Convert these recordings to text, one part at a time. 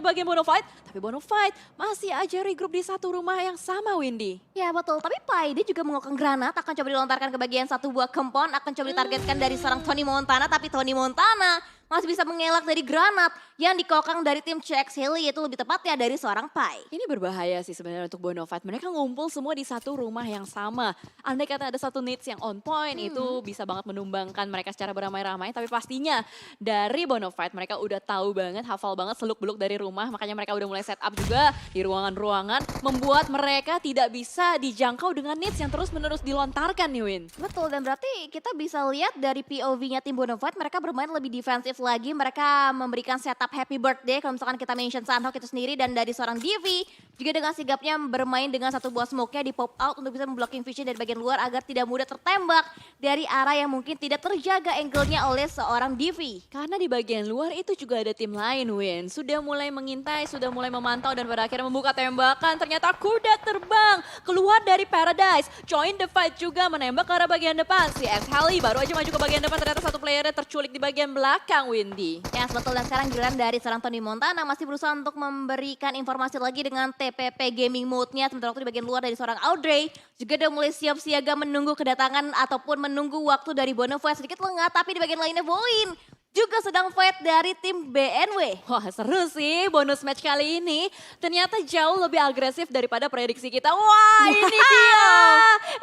bagian Bonafide. Tapi Bonafide masih aja regroup di satu rumah yang sama, Windy. Ya betul, tapi Pai dia juga mengeluarkan granat, akan coba dilontarkan ke bagian satu buah kempon, akan coba ditargetkan dari seorang Tony Montana, tapi Tony Montana masih bisa mengelak dari granat yang dikokang dari tim CX Haley, yaitu lebih tepatnya dari seorang Pai. Ini berbahaya sih sebenarnya untuk Bonafide. Mereka ngumpul semua di satu rumah yang sama. Andai kata ada satu needs yang on point, itu bisa banget menumbangkan mereka secara beramai-ramai. Tapi pastinya dari Bonafide mereka udah tahu banget, hafal banget seluk-beluk dari rumah. Makanya mereka udah mulai set up juga di ruangan-ruangan. Membuat mereka tidak bisa dijangkau dengan needs yang terus-menerus dilontarkan nih, Win. Betul, dan berarti kita bisa lihat dari POV-nya tim Bonafide, mereka bermain lebih defensif lagi. Mereka memberikan setup happy birthday kalau misalkan kita mention Sunhawk itu sendiri, dan dari seorang Divi juga dengan sigapnya bermain dengan satu buah smoke-nya di pop out untuk bisa memblocking vision dari bagian luar agar tidak mudah tertembak dari arah yang mungkin tidak terjaga angle-nya oleh seorang Divi. Karena di bagian luar itu juga ada tim lain, Win. Sudah mulai mengintai, sudah mulai memantau dan pada akhirnya membuka tembakan. Ternyata kuda terbang keluar dari Paradise. Join the fight juga menembak ke arah bagian depan. Si X Haley baru aja maju ke bagian depan, ternyata satu playernya terculik di bagian belakang, Windy. Ya, betul, dan sekarang giliran dari seorang Tony Montana masih berusaha untuk memberikan informasi lagi dengan TPP gaming mode-nya. Sementara waktu di bagian luar dari seorang Audrey juga udah mulai siap siaga menunggu kedatangan ataupun menunggu waktu dari Bonafide sedikit lengah, tapi di bagian lainnya Voin juga sedang fight dari tim BNW. Wah, seru sih bonus match kali ini. Ternyata jauh lebih agresif daripada prediksi kita. Wah, ini dia.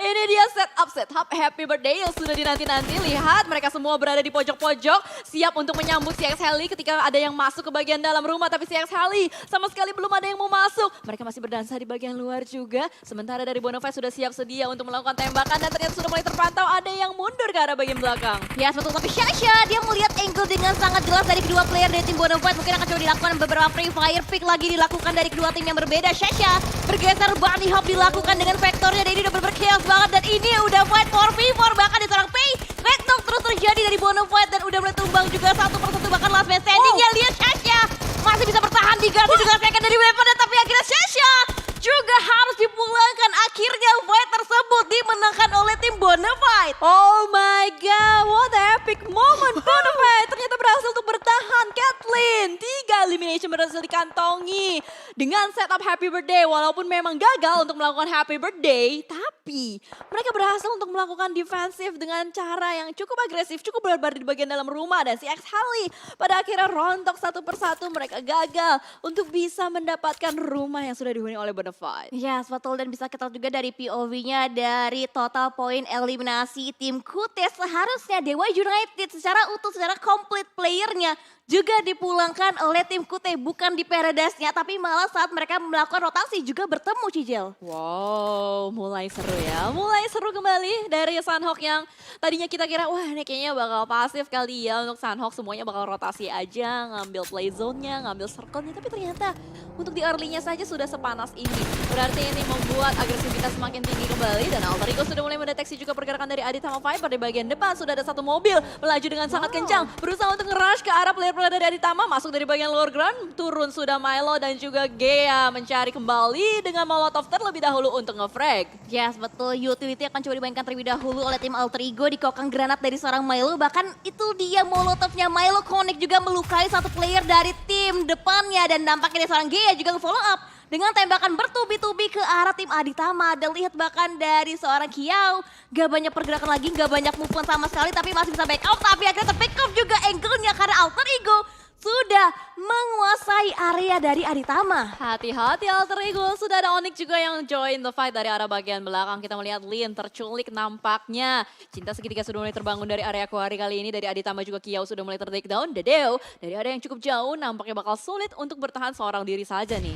Ini dia setup happy birthday yang sudah dinanti-nanti. Lihat mereka semua berada di pojok-pojok siap untuk menyambut si X Haley ketika ada yang masuk ke bagian dalam rumah, tapi si X Haley sama sekali belum ada yang mau masuk. Mereka masih berdansa di bagian luar juga. Sementara dari Bonafide sudah siap sedia untuk melakukan tembakan dan ternyata sudah mulai terpantau ada yang mundur ke arah bagian belakang. Ya, betul, tapi Shasha dia melihat angle dengan sangat jelas dari kedua player dari tim Bonafide. Mungkin akan coba dilakukan beberapa free fire pick lagi dilakukan dari kedua tim yang berbeda. Shasha bergeser, bunny hop dilakukan dengan vektornya, dan ini udah bener-bener chaos banget, dan ini udah fight 4v4 bahkan di seorang Pay. Backtalk terus terjadi dari Bonafide dan udah mulai tumbang juga satu persatu, bahkan last man standing-nya. Lihat Shasha masih bisa bertahan diganti dengan second dari weaponnya, tapi akhirnya Shasha juga harus dipulangkan. Akhirnya fight tersebut dimenangkan oleh tim Bonafide. Oh my god, what a epic moment. Bonafide ternyata berhasil untuk bertahan. Kathleen, 3 elimination berhasil dikantongi. Dengan setup happy birthday, walaupun memang gagal untuk melakukan happy birthday, tapi mereka berhasil untuk melakukan defensif dengan cara yang cukup agresif, cukup barbar di bagian dalam rumah. Dan si X Haley pada akhirnya rontok satu persatu, mereka gagal untuk bisa mendapatkan rumah yang sudah dihuni oleh Bonafide. Ya, betul, dan bisa kita lihat juga dari POV-nya dari total poin eliminasi tim Kute. Seharusnya Dewa United secara utuh, secara komplit playernya juga dipulangkan oleh tim Kute, bukan di Paradise-nya, tapi malah saat mereka melakukan rotasi juga bertemu, Cijel. Wow, mulai seru ya. Mulai seru kembali dari Sunhawk yang tadinya kita kira, wah ini kayaknya bakal pasif kali ya untuk Sunhawk. Semuanya bakal rotasi aja, ngambil play zone-nya, ngambil circle-nya. Tapi ternyata untuk di early-nya saja sudah sepanas ini. Berarti ini membuat agresivitas semakin tinggi kembali. Dan Alter Ego sudah mulai mendeteksi juga pergerakan dari Adit sama Viper. Di bagian depan sudah ada satu mobil melaju dengan sangat kencang. Berusaha untuk nge-rush ke arah player dari Aditama, masuk dari bagian lower ground, turun sudah Milo dan juga Gea mencari kembali dengan Molotov terlebih dahulu untuk nge-frag. Yes, betul, utility akan coba dimainkan terlebih dahulu oleh tim Alter Ego, dikokang granat dari seorang Milo, bahkan itu dia Molotovnya Milo Connect juga melukai satu player dari tim depannya, dan nampaknya dari seorang Gea juga nge-follow up dengan tembakan bertubi-tubi ke arah tim Aditama. Dan lihat bahkan dari seorang Kiao, gak banyak pergerakan lagi, gak banyak movement sama sekali, tapi masih bisa back out. Tapi akhirnya ter-pick off juga angle-nya karena Alter Ego sudah menguasai area dari Aditama. Hati-hati Alter Ego, sudah ada Onyx juga yang join the fight dari arah bagian belakang. Kita melihat Lin terculik nampaknya. Cinta segitiga sudah mulai terbangun dari area Kuari kali ini. Dari Aditama juga Kiao sudah mulai ter-take down. Dedeo dari area yang cukup jauh nampaknya bakal sulit untuk bertahan seorang diri saja nih.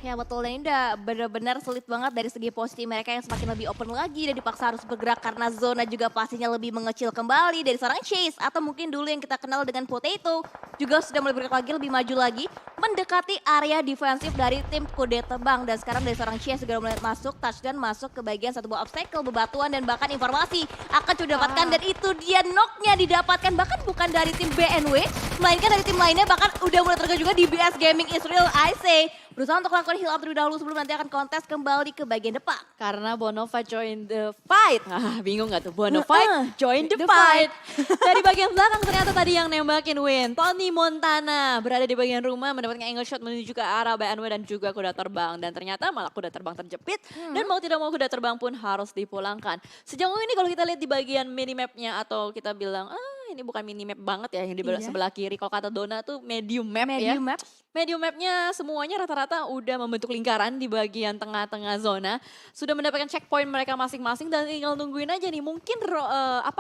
Ya betul, ini udah benar-benar sulit banget dari segi posisi mereka yang semakin lebih open lagi dan dipaksa harus bergerak karena zona juga pastinya lebih mengecil kembali dari seorang Chase, atau mungkin dulu yang kita kenal dengan Potato juga sudah mulai bergerak lagi, lebih maju lagi mendekati area defensif dari tim Kude Tebang. Dan sekarang dari seorang Chase segera mulai masuk, touchdown masuk ke bagian satu buah obstacle, bebatuan, dan bahkan informasi akan coba didapatkan, dan itu dia knocknya didapatkan bahkan bukan dari tim BNW melainkan dari tim lainnya, bahkan udah mulai terganggu juga di BS Gaming Israel. I say berusaha untuk melakukan heal up terlebih dahulu sebelum nanti akan kontes kembali ke bagian depan. Karena Bonova join the fight. Bingung gak tuh? Bonova join the The fight. Dari bagian belakang ternyata tadi yang nembakin Win. Tony Montana berada di bagian rumah mendapatkan angle shot menuju ke arah BNW dan juga kuda terbang. Dan ternyata malah kuda terbang terjepit. Dan mau tidak mau kuda terbang pun harus dipulangkan. Sejauh ini kalau kita lihat di bagian minimapnya atau kita bilang, ini bukan minimap banget ya yang di sebelah kiri. Kalau kata Dona tuh medium map ya. Medium map. Medium mapnya semuanya rata-rata udah membentuk lingkaran di bagian tengah-tengah zona. Sudah mendapatkan checkpoint mereka masing-masing dan tinggal nungguin aja nih. Mungkin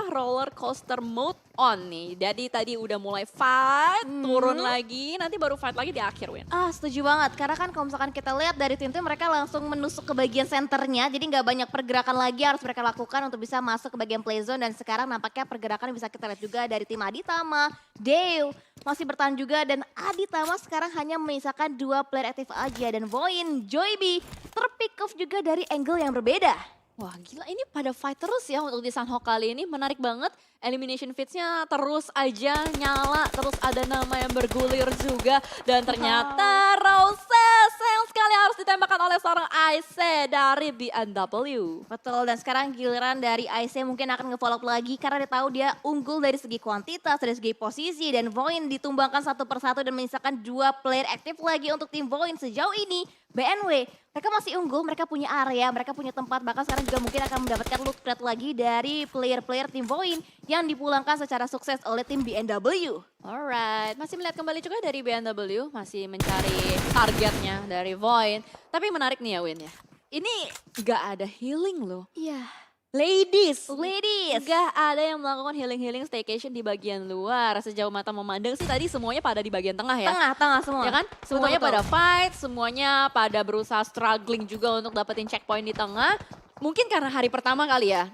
roller coaster mode on nih. Jadi tadi udah mulai fight, turun lagi, nanti baru fight lagi di akhir Win. Setuju banget. Karena kan kalau misalkan kita lihat dari tim-tim mereka langsung menusuk ke bagian senternya. Jadi nggak banyak pergerakan lagi harus mereka lakukan untuk bisa masuk ke bagian play zone. Dan sekarang nampaknya pergerakan bisa kita lihat juga dari tim Aditama, Deo masih bertahan juga. Dan Aditama sekarang hanya menyisakan 2 player aktif aja. Dan Voin, Joybi terpick off juga dari angle yang berbeda. Wah gila ini pada fight terus ya untuk di Sanhok kali ini. Menarik banget. Elimination feeds-nya terus aja nyala. Terus ada nama yang bergulir juga. Dan ternyata Rose sayang sekali harus ditembakkan oleh seorang Ice dari BNW. Betul, dan sekarang giliran dari Ice mungkin akan nge-follow up lagi karena dia tahu dia unggul dari segi kuantitas, dari segi posisi, dan Voin ditumbangkan satu persatu dan menyisakan 2 player aktif lagi untuk tim Voin. Sejauh ini BNW mereka masih unggul, mereka punya area, mereka punya tempat, bahkan sekarang juga mungkin akan mendapatkan loot crate lagi dari player-player tim Voin yang dipulangkan secara sukses oleh tim BNW. Alright, masih melihat kembali juga dari BNW, masih mencari targetnya dari Void. Tapi menarik nih ya Win ya, ini gak ada healing loh. Iya. Ladies, Ladies. gak ada yang melakukan healing-healing staycation di bagian luar. Sejauh mata memandang sih tadi semuanya pada di bagian tengah ya. Tengah semua. Ya kan? Semuanya Betul. pada fight, semuanya pada berusaha struggling juga untuk dapetin checkpoint di tengah. Mungkin karena hari pertama kali ya.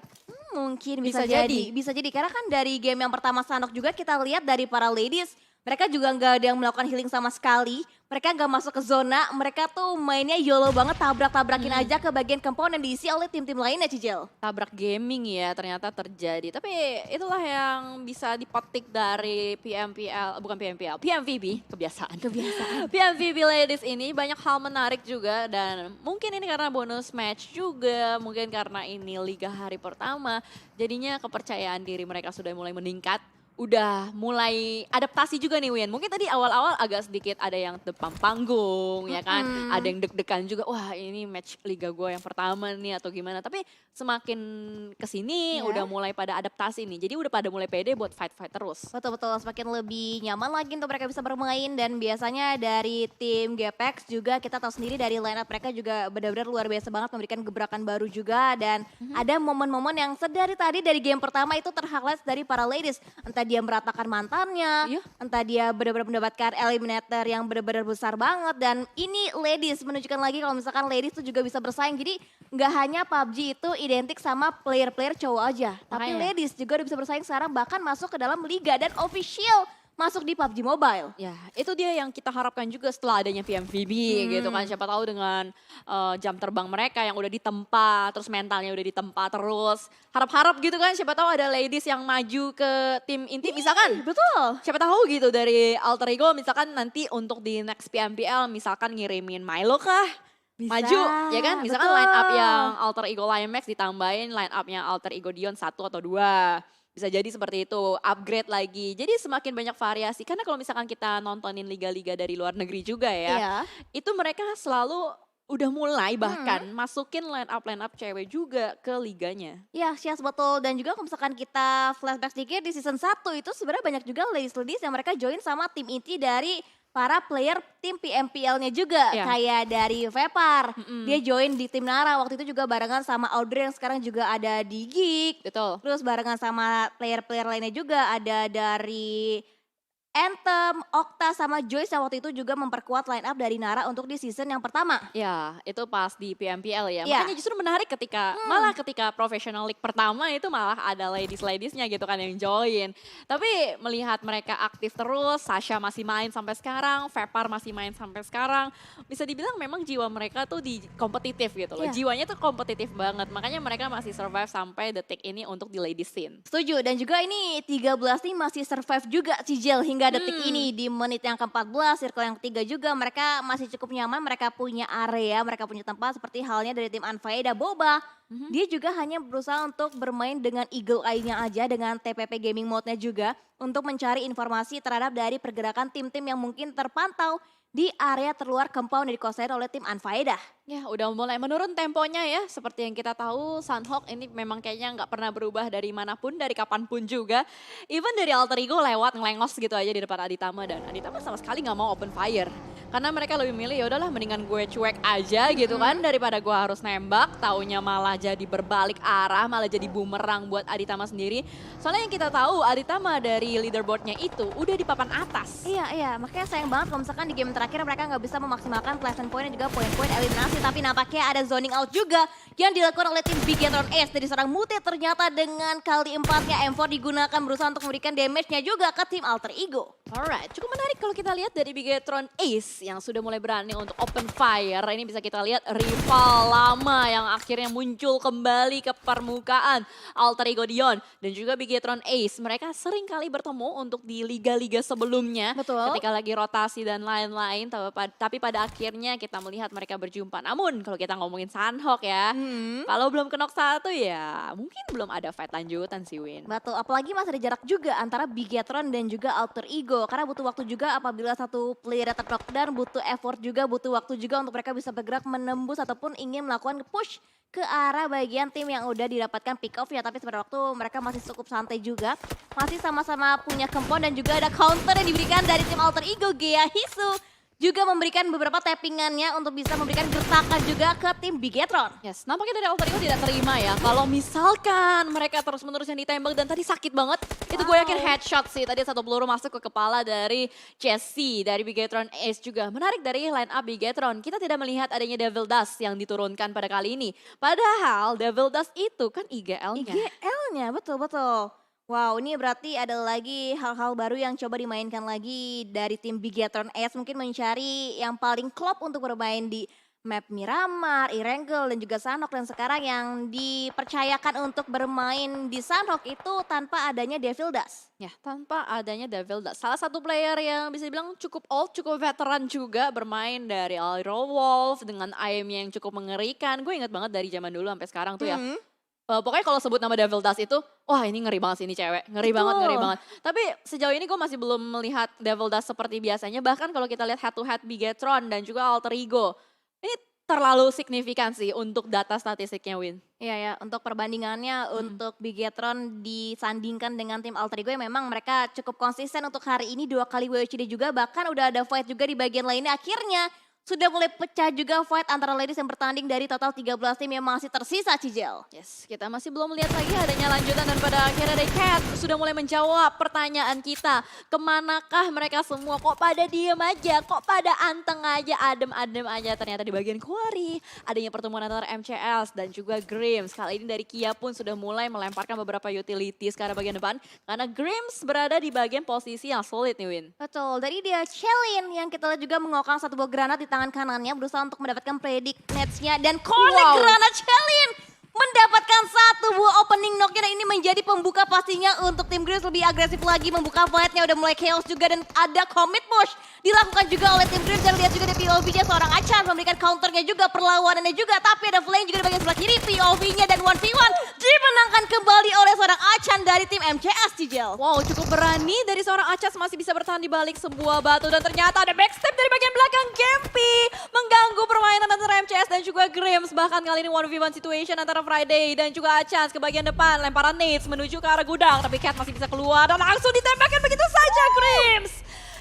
Mungkin Bisa bisa, jadi. jadi. Bisa jadi karena kan dari game yang pertama Sanok juga kita lihat dari para ladies. Mereka juga nggak ada yang melakukan healing sama sekali. Mereka nggak masuk ke zona. Mereka tuh mainnya YOLO banget, tabrak-tabrakin aja ke bagian compound yang diisi oleh tim-tim lainnya, Cijel. Tabrak gaming ya ternyata terjadi. Tapi itulah yang bisa dipetik dari PMPL, bukan PMPL, PMVB, kebiasaan. PMVB Ladies ini banyak hal menarik juga dan mungkin ini karena bonus match juga, mungkin karena ini liga hari pertama. Jadinya kepercayaan diri mereka sudah mulai meningkat. Udah mulai adaptasi juga nih Win. Mungkin tadi awal-awal agak sedikit ada yang depan panggung ya kan. Ada yang deg-degan juga. Wah ini match liga gue yang pertama nih atau gimana. Tapi semakin kesini udah mulai pada adaptasi nih. Jadi udah pada mulai pede buat fight-fight terus. Betul-betul semakin lebih nyaman lagi untuk mereka bisa bermain. Dan biasanya dari tim Gapex juga kita tahu sendiri dari line up mereka juga benar-benar luar biasa banget memberikan gebrakan baru juga. Dan ada momen-momen yang sedari tadi dari game pertama itu terhighlight dari para ladies. Entah dia meratakan mantannya, entah dia benar-benar mendapatkan eliminator yang benar-benar besar banget. Dan ini ladies menunjukkan lagi kalau misalkan ladies itu juga bisa bersaing. Jadi nggak hanya PUBG itu identik sama player-player cowok aja. Tapi Makanya. ladies juga udah bisa bersaing sekarang bahkan masuk ke dalam liga dan official masuk di PUBG Mobile. Ya, itu dia yang kita harapkan juga setelah adanya PMVB gitu kan. Siapa tahu dengan jam terbang mereka yang udah ditempa, terus mentalnya udah ditempa terus. Harap-harap gitu kan, siapa tahu ada ladies yang maju ke tim inti misalkan. Betul. Siapa tahu gitu dari Alter Ego misalkan nanti untuk di next PMPL misalkan ngirimin Milo kah? Bisa, Maju ya kan, misalkan betul. line up yang Alter Ego Limax ditambahin line up yang Alter Ego Dion 1 atau 2. Bisa jadi seperti itu, upgrade lagi. Jadi semakin banyak variasi. Karena kalau misalkan kita nontonin liga-liga dari luar negeri juga ya. Iya. Itu mereka selalu udah mulai bahkan masukin line up cewek juga ke liganya. Iya, Syaz betul. Dan juga kalau misalkan kita flashback sedikit di season 1 itu sebenarnya banyak juga ladies-ladies yang mereka join sama tim inti dari para player tim PMPL-nya juga. Iya. Kayak dari Vepar, dia join di tim Nara. Waktu itu juga barengan sama Audrey yang sekarang juga ada di Geek. Betul. Terus barengan sama player-player lainnya juga ada dari Anthem, Okta sama Joyce yang waktu itu juga memperkuat line up dari Nara untuk di season yang pertama. Ya, itu pas di PMPL ya. Iya. Makanya justru menarik ketika malah ketika Professional League pertama itu malah ada ladies-ladiesnya gitu kan yang join. Tapi melihat mereka aktif terus, Sasha masih main sampai sekarang, Vepar masih main sampai sekarang. Bisa dibilang memang jiwa mereka tuh di kompetitif gitu loh. Iya. Jiwanya tuh kompetitif banget. Makanya mereka masih survive sampai detik ini untuk di ladies scene. Setuju, dan juga ini 13 tim masih survive juga Cijel hingga hingga detik ini di menit yang ke-14, circle yang ketiga juga mereka masih cukup nyaman, mereka punya area, mereka punya tempat seperti halnya dari tim Unfaedah. Boba, dia juga hanya berusaha untuk bermain dengan Eagle Eye-nya aja, dengan TPP Gaming Mode-nya juga untuk mencari informasi terhadap dari pergerakan tim-tim yang mungkin terpantau di area terluar compound dari dikuasain oleh tim Unfaedah. Ya udah mulai menurun temponya ya. Seperti yang kita tahu Sunhawk ini memang kayaknya nggak pernah berubah dari manapun, dari kapanpun juga. Even dari Alter Ego lewat ngelengos gitu aja di depan Aditama. Dan Aditama sama sekali nggak mau open fire. Karena mereka lebih milih ya udahlah mendingan gue cuek aja gitu kan. Daripada gue harus nembak, taunya malah jadi berbalik arah, malah jadi bumerang buat Aditama sendiri. Soalnya yang kita tahu Aditama dari leaderboardnya itu udah di papan atas. Iya, makanya sayang banget kalau misalkan di game terakhir mereka nggak bisa memaksimalkan placement point dan juga poin-poin eliminasi. Tapi nampaknya ada zoning out juga yang dilakukan oleh tim Bigetron Ace. Dari seorang Mute ternyata dengan kali 4-nya M4 digunakan berusaha untuk memberikan damage-nya juga ke tim Alter Ego. Alright, cukup menarik kalau kita lihat dari Bigetron Ace yang sudah mulai berani untuk open fire. Ini bisa kita lihat rival lama yang akhirnya muncul kembali ke permukaan, Alter Ego Dion dan juga Bigetron Ace. Mereka sering kali bertemu untuk di liga-liga sebelumnya. Betul. Ketika lagi rotasi dan lain-lain, tapi pada akhirnya kita melihat mereka berjumpa. Namun kalau kita ngomongin Sunhawk ya, kalau belum knock satu ya mungkin belum ada fight lanjutan sih Win. Betul, apalagi masih ada jarak juga antara Bigetron dan juga Alter Ego. Karena butuh waktu juga apabila satu player terknockdown, butuh effort juga, butuh waktu juga untuk mereka bisa bergerak menembus ataupun ingin melakukan push ke arah bagian tim yang udah didapatkan pick off ya. Tapi sebenarnya waktu mereka masih cukup santai juga. Masih sama-sama punya compound dan juga ada counter yang diberikan dari tim Alter Ego. Gea Hisu juga memberikan beberapa tappingannya untuk bisa memberikan gertakan juga ke tim Bigetron. Yes, nampaknya dari Alter Ego tidak terima ya. Kalau misalkan mereka terus-menerus yang ditembak dan tadi sakit banget. Itu gue yakin headshot sih. Tadi satu peluru masuk ke kepala dari Jesse, dari Bigetron Ace juga. Menarik dari line up Bigetron. Kita tidak melihat adanya Devil Dust yang diturunkan pada kali ini. Padahal Devil Dust itu kan IGL-nya. IGL-nya, betul-betul. Wow, ini berarti ada lagi hal-hal baru yang coba dimainkan lagi dari tim Bigetron Ace. Mungkin mencari yang paling klop untuk bermain di map Miramar, Erangel, dan juga Sunhawk. Dan sekarang yang dipercayakan untuk bermain di Sunhawk itu tanpa adanya Devil Dust. Ya, tanpa adanya Devil Dust. Salah satu player yang bisa dibilang cukup old, cukup veteran juga bermain dari Aero Wolf dengan aim yang cukup mengerikan. Gue inget banget dari zaman dulu sampai sekarang tuh ya. Pokoknya kalau sebut nama Devil Dust itu, wah ini ngeri banget sih ini cewek. Ngeri banget, ngeri banget. Tapi sejauh ini gue masih belum melihat Devil Dust seperti biasanya. Bahkan kalau kita lihat head to head Bigetron dan juga Alter Ego. Ini terlalu signifikan sih untuk data statistiknya Win. Iya ya, untuk perbandingannya untuk Bigetron disandingkan dengan tim Alter Ego yang memang mereka cukup konsisten untuk hari ini 2 kali WOCD juga. Bahkan udah ada fight juga di bagian lainnya. Akhirnya sudah mulai pecah juga fight antara ladies yang bertanding dari total 13 tim yang masih tersisa, Cijel. Yes, kita masih belum melihat lagi adanya lanjutan dan pada akhirnya dari Cat sudah mulai menjawab pertanyaan kita. Kemanakah mereka semua? Kok pada diem aja? Kok pada anteng aja, adem-adem aja? Ternyata di bagian Quarry adanya pertemuan antara MCS dan juga Grims. Kali ini dari Kia pun sudah mulai melemparkan beberapa utilities ke arah bagian depan. Karena Grims berada di bagian posisi yang solid nih Win. Betul, dari dia Chelin yang kita lihat juga mengokang satu buah granat di tangan kanannya berusaha untuk mendapatkan predict nets-nya dan connect granat Chelin mendapatkan satu buah opening knock-nya dan ini menjadi pembuka pastinya untuk tim Grims lebih agresif lagi membuka fight-nya. Udah mulai chaos juga dan ada commit push dilakukan juga oleh tim Grims. Dan lihat juga di POV-nya seorang Achan memberikan counternya juga, perlawanannya juga, tapi ada flank juga di bagian sebelah kiri. POV-nya dan 1v1 dimenangkan kembali oleh seorang Achan dari tim MCS, Cijel. Wow, cukup berani dari seorang Achas masih bisa bertahan di balik sebuah batu dan ternyata ada backstep dari bagian belakang Gempi mengganggu permainan antara MCS dan juga Grims. Bahkan kali ini 1v1 situation antara Friday dan juga Achans ke bagian depan, lemparan nades menuju ke arah gudang tapi Cat masih bisa keluar dan langsung ditembakkan begitu saja. Grims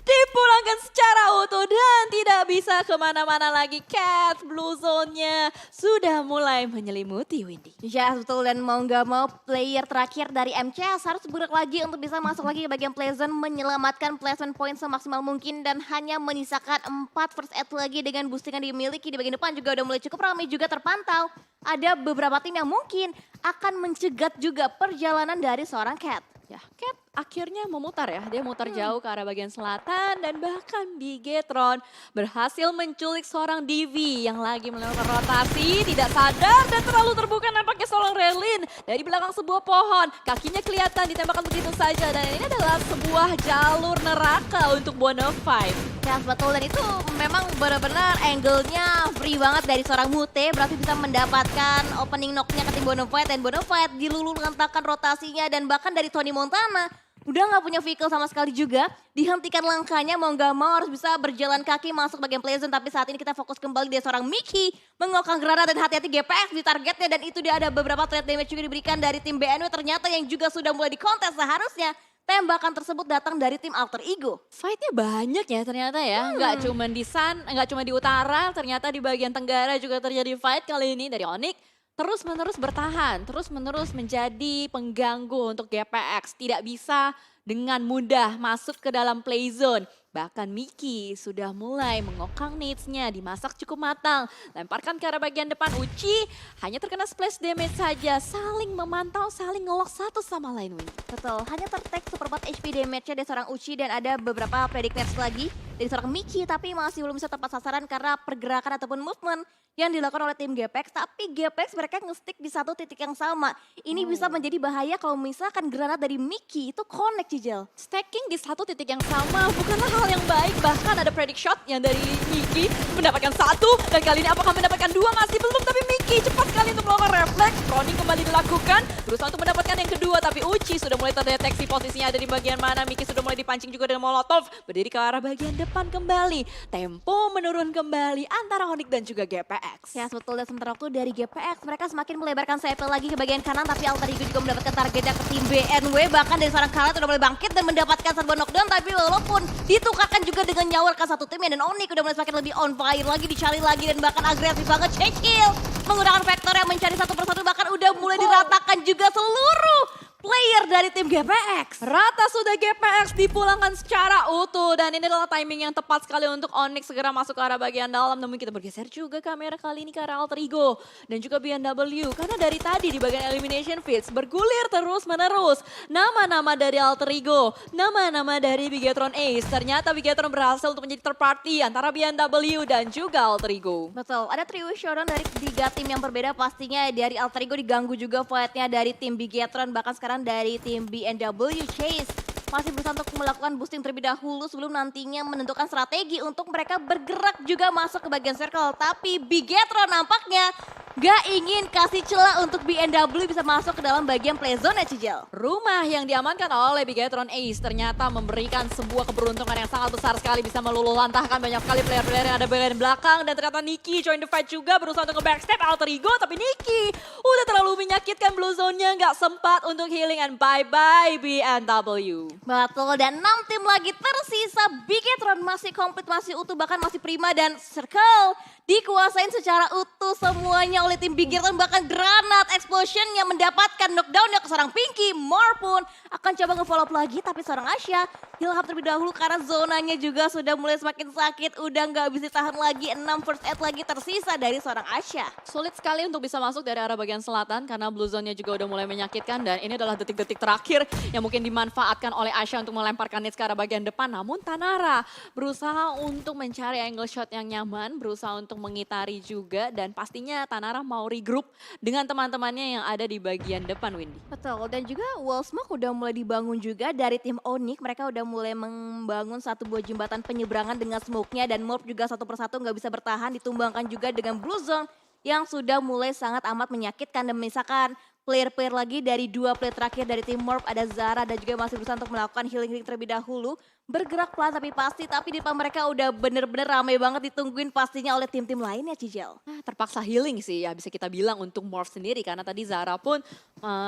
dipulangkan secara utuh dan tidak bisa kemana-mana lagi. Cat blue zone-nya sudah mulai menyelimuti Windy. Ya betul, dan mau nggak mau player terakhir dari MCS harus bergerak lagi untuk bisa masuk lagi ke bagian play zone, menyelamatkan placement point semaksimal mungkin dan hanya menyisakan 4 first aid lagi dengan boosting yang dimiliki. Di bagian depan juga udah mulai cukup ramai juga terpantau. Ada beberapa tim yang mungkin akan mencegat juga perjalanan dari seorang Cat. Ya, Cat akhirnya memutar ya. Dia mutar jauh ke arah bagian selatan dan bahkan Bigetron berhasil menculik seorang Divi yang lagi melakukan rotasi, tidak sadar dan terlalu terbuka nampaknya seorang Relin dari belakang sebuah pohon. Kakinya kelihatan ditembakkan begitu saja dan ini adalah sebuah jalur neraka untuk Bonafide. Ya betul, dan itu memang benar-benar angle-nya free banget dari seorang Mute. Berarti bisa mendapatkan opening knock-nya ke tim Bonafide. Dan Bonafide dilulu lantakan rotasinya dan bahkan dari Tony Montana udah nggak punya vehicle sama sekali juga. Dihentikan langkahnya mau nggak mau harus bisa berjalan kaki masuk bagian play zone. Tapi saat ini kita fokus kembali di seorang Mickey mengokang granat dan hati-hati GPX di targetnya. Dan itu dia ada beberapa threat damage juga diberikan dari tim BNW ternyata yang juga sudah mulai dikontes. Seharusnya tembakan tersebut datang dari tim Alter Ego. Fight-nya banyak ya ternyata ya, nggak cuma di nggak cuma di utara, ternyata di bagian tenggara juga terjadi fight kali ini dari Onyx. Terus-menerus bertahan, terus-menerus menjadi pengganggu untuk GPX. Tidak bisa dengan mudah masuk ke dalam play zone. Bahkan Mickey sudah mulai mengokang nades-nya, dimasak cukup matang. Lemparkan ke arah bagian depan Uchi, hanya terkena splash damage saja. Saling memantau, saling ngelok satu sama lain. Betul, hanya tertek seperempat HP damage-nya dari seorang Uchi dan ada beberapa predictors lagi dari seorang Mickey. Tapi masih belum bisa tepat sasaran karena pergerakan ataupun movement yang dilakukan oleh tim GPX. Tapi GPX mereka nge-stick di satu titik yang sama. Ini bisa menjadi bahaya kalau misalkan granat dari Mickey itu connect, Cijel. Stacking di satu titik yang sama bukanlah hal yang baik. Bahkan ada predict shot yang dari Mickey mendapatkan satu. Dan kali ini apakah mendapatkan dua? Masih belum, tapi Mickey cepat sekali untuk melakukan refleks. Proning kembali dilakukan, berusaha untuk mendapatkan yang kedua. Tapi Uchi sudah mulai terdeteksi posisinya ada di bagian mana. Mickey sudah mulai dipancing juga dengan Molotov. Berdiri ke arah bagian depan kembali. Tempo menurun kembali antara Onyx dan juga GPX. Ya betul, dan sementara waktu dari GPX mereka semakin melebarkan sayapnya lagi ke bagian kanan. Tapi Alter Ego juga mendapatkan targetnya ke tim BNW. Bahkan dari seorang Khaled udah mulai bangkit dan mendapatkan serbuan knockdown. Tapi walaupun ditukarkan juga dengan nyawa ke satu timnya. Dan Onyx udah mulai semakin lebih on fire lagi, dicari lagi dan bahkan agresif banget. Cecil menggunakan vektor yang mencari satu persatu, bahkan udah mulai diratakan juga seluruh player dari tim GPX. Rata sudah GPX dipulangkan secara utuh dan ini adalah timing yang tepat sekali untuk Onyx segera masuk ke arah bagian dalam. Namun kita bergeser juga kamera kali ini ke arah Alter Ego dan juga BNW karena dari tadi di bagian elimination feeds bergulir terus menerus nama-nama dari Alter Ego, nama-nama dari Bigetron Ace. Ternyata Bigetron berhasil untuk menjadi third party antara BNW dan juga Alter Ego. Betul, ada trio showdown dari tiga tim yang berbeda pastinya. Dari Alter Ego diganggu juga fightnya dari tim Bigetron, bahkan sekarang dari tim BNW Chase masih berusaha untuk melakukan boosting terlebih dahulu sebelum nantinya menentukan strategi untuk mereka bergerak juga masuk ke bagian circle. Tapi Bigetron nampaknya gak ingin kasih celah untuk BNW bisa masuk ke dalam bagian play zone ya, Cijel. Rumah yang diamankan oleh Bigetron Ace ternyata memberikan sebuah keberuntungan yang sangat besar sekali, bisa meluluh lantahkan banyak sekali player-player yang ada bagian belakang. Dan ternyata Nikki join the fight juga, berusaha untuk nge-backstep Alter Ego, tapi Nikki udah terlalu menyakitkan blue zone-nya, gak sempat untuk healing, and bye-bye BNW. Betul, dan 6 tim lagi tersisa. Bigetron masih komplit, masih utuh, bahkan masih prima, dan circle dikuasain secara utuh semuanya oleh tim Bigetron. Bahkan granat explosion yang mendapatkan knockdown-nya ke seorang Pinky. More pun akan coba nge-follow up lagi, tapi seorang Asya hilap terlebih dahulu karena zonanya juga sudah mulai semakin sakit. Udah nggak bisa tahan lagi, 6 first aid lagi tersisa dari seorang Asya. Sulit sekali untuk bisa masuk dari arah bagian selatan karena blue zone-nya juga udah mulai menyakitkan. Dan ini adalah detik-detik terakhir yang mungkin dimanfaatkan oleh Asya untuk melemparkan nades ke arah bagian depan. Namun Tanara berusaha untuk mencari angle shot yang nyaman, berusaha untuk mengitari juga. Dan pastinya Tanara mau regroup dengan teman-temannya yang ada di bagian depan, Windy. Betul, dan juga wall smoke udah mulai dibangun juga dari tim Onyx. Mereka udah mulai membangun satu buah jembatan penyeberangan dengan smoke-nya. Dan Morph juga satu persatu nggak bisa bertahan, ditumbangkan juga dengan blue zone yang sudah mulai sangat amat menyakitkan. Dan misalkan player-player lagi dari dua player terakhir dari tim Morph, ada Zara dan juga masih berusaha untuk melakukan healing terlebih dahulu. Bergerak pelan tapi pasti, tapi di depan mereka udah bener-bener ramai banget ditungguin pastinya oleh tim-tim lainnya, Cijel. Terpaksa healing sih ya bisa kita bilang untuk Morph sendiri karena tadi Zara pun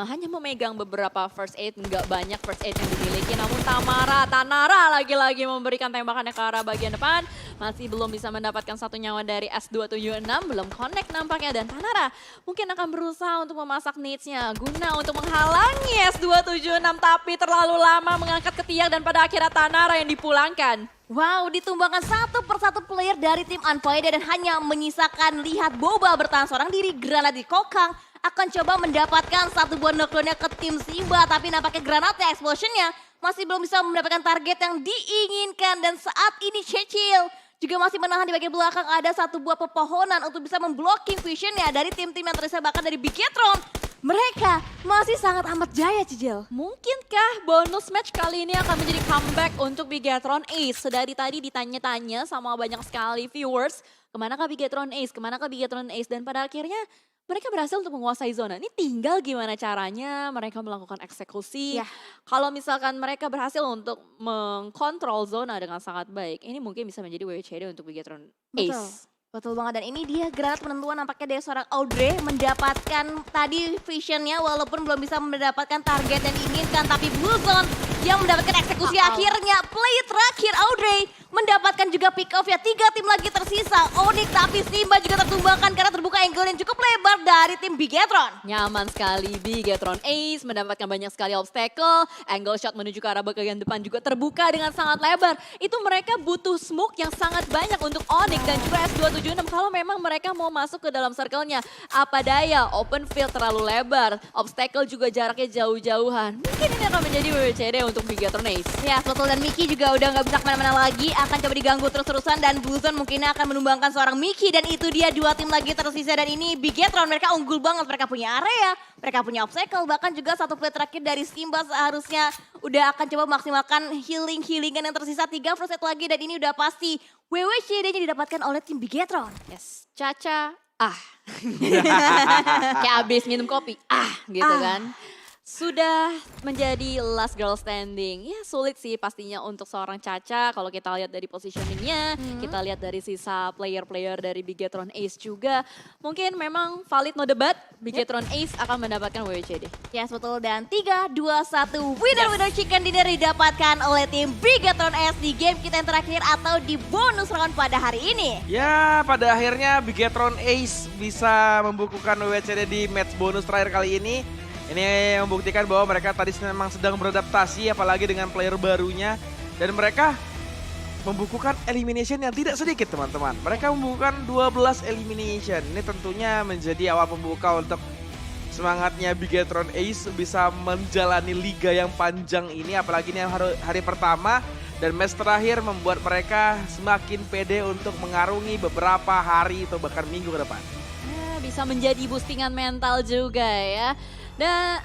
hanya memegang beberapa first aid, nggak banyak first aid yang dimiliki. Namun Tanara lagi-lagi memberikan tembakannya ke arah bagian depan, masih belum bisa mendapatkan satu nyawa dari S276, belum connect nampaknya. Dan Tanara mungkin akan berusaha untuk memasak needs-nya guna untuk menghalangi S276, tapi terlalu lama mengangkat ketiak dan pada akhirnya Tanara yang dipulangkan. Wow, ditumbangkan satu persatu player dari tim Unfighted dan hanya menyisakan lihat Boba bertahan seorang diri. Granat di kokang akan coba mendapatkan satu buah knockdown-nya ke tim Simba, tapi nampaknya granatnya, explosion-nya masih belum bisa mendapatkan target yang diinginkan. Dan saat ini Cecil juga masih menahan di bagian belakang, ada satu buah pepohonan untuk bisa memblocking visionnya dari tim-tim yang tersisa, bahkan dari Bigetron. Mereka masih sangat amat jaya, Cicil. Mungkinkah bonus match kali ini akan menjadi comeback untuk Bigetron Ace? Dari tadi ditanya-tanya sama banyak sekali viewers, kemanakah Bigetron Ace, kemanakah Bigetron Ace? Dan pada akhirnya mereka berhasil untuk menguasai zona. Ini tinggal gimana caranya mereka melakukan eksekusi. Ya. Kalau misalkan mereka berhasil untuk mengkontrol zona dengan sangat baik, ini mungkin bisa menjadi WCD untuk Bigetron Betul. Ace. Betul banget, dan ini dia granat penentuan nampaknya dari seorang Audrey mendapatkan tadi visionnya walaupun belum bisa mendapatkan target yang diinginkan, tapi Blue Zone yang mendapatkan eksekusi akhirnya. Play terakhir Audrey mendapatkan juga pick off ya, 3 tim lagi tersisa. Onyx tapi Simba juga tertumbangkan karena terbuka angle yang cukup lebar dari tim Bigetron. Nyaman sekali Bigetron Ace mendapatkan banyak sekali obstacle, angle shot menuju ke arah bagian depan juga terbuka dengan sangat lebar. Itu mereka butuh smoke yang sangat banyak untuk Onyx dan juga S276 kalau memang mereka mau masuk ke dalam circle-nya. Apa daya, open field terlalu lebar, obstacle juga jaraknya jauh-jauhan. Mungkin ini akan menjadi WWCD untuk Bigetron Ace. Ya, betul, dan Miki juga udah nggak bisa kemana-mana lagi, akan coba diganggu terus-terusan dan Blue Zone mungkin akan menumbangkan seorang Miki, dan itu dia 2 tim lagi tersisa. Dan ini Bigetron, mereka unggul banget, mereka punya area, mereka punya obstacle, bahkan juga satu play terakhir dari Simba seharusnya udah akan coba maksimalkan healing-healingan yang tersisa. 3 first set lagi dan ini udah pasti WWCD-nya didapatkan oleh tim Bigetron. Yes, Caca, kayak abis minum kopi, gitu kan. Sudah menjadi last girl standing. Ya sulit sih pastinya untuk seorang Caca kalau kita lihat dari positioningnya, kita lihat dari sisa player-player dari Bigetron Ace juga. Mungkin memang valid no debat, Bigetron Ace akan mendapatkan WWCD. Yes, betul, dan 3, 2, 1 winner-winner chicken dinner didapatkan oleh tim Bigetron Ace di game kita yang terakhir atau di bonus round pada hari ini. Ya, pada akhirnya Bigetron Ace bisa membukukan WWCD di match bonus terakhir kali ini. Ini membuktikan bahwa mereka tadi memang sedang beradaptasi, apalagi dengan player barunya. Dan mereka membukukan elimination yang tidak sedikit, teman-teman. Mereka membukukan 12 elimination. Ini tentunya menjadi awal pembuka untuk semangatnya Bigetron Ace bisa menjalani liga yang panjang ini. Apalagi ini hari pertama. Dan match terakhir membuat mereka semakin pede untuk mengarungi beberapa hari atau bahkan minggu ke depan. Bisa menjadi boostingan mental juga ya. Dan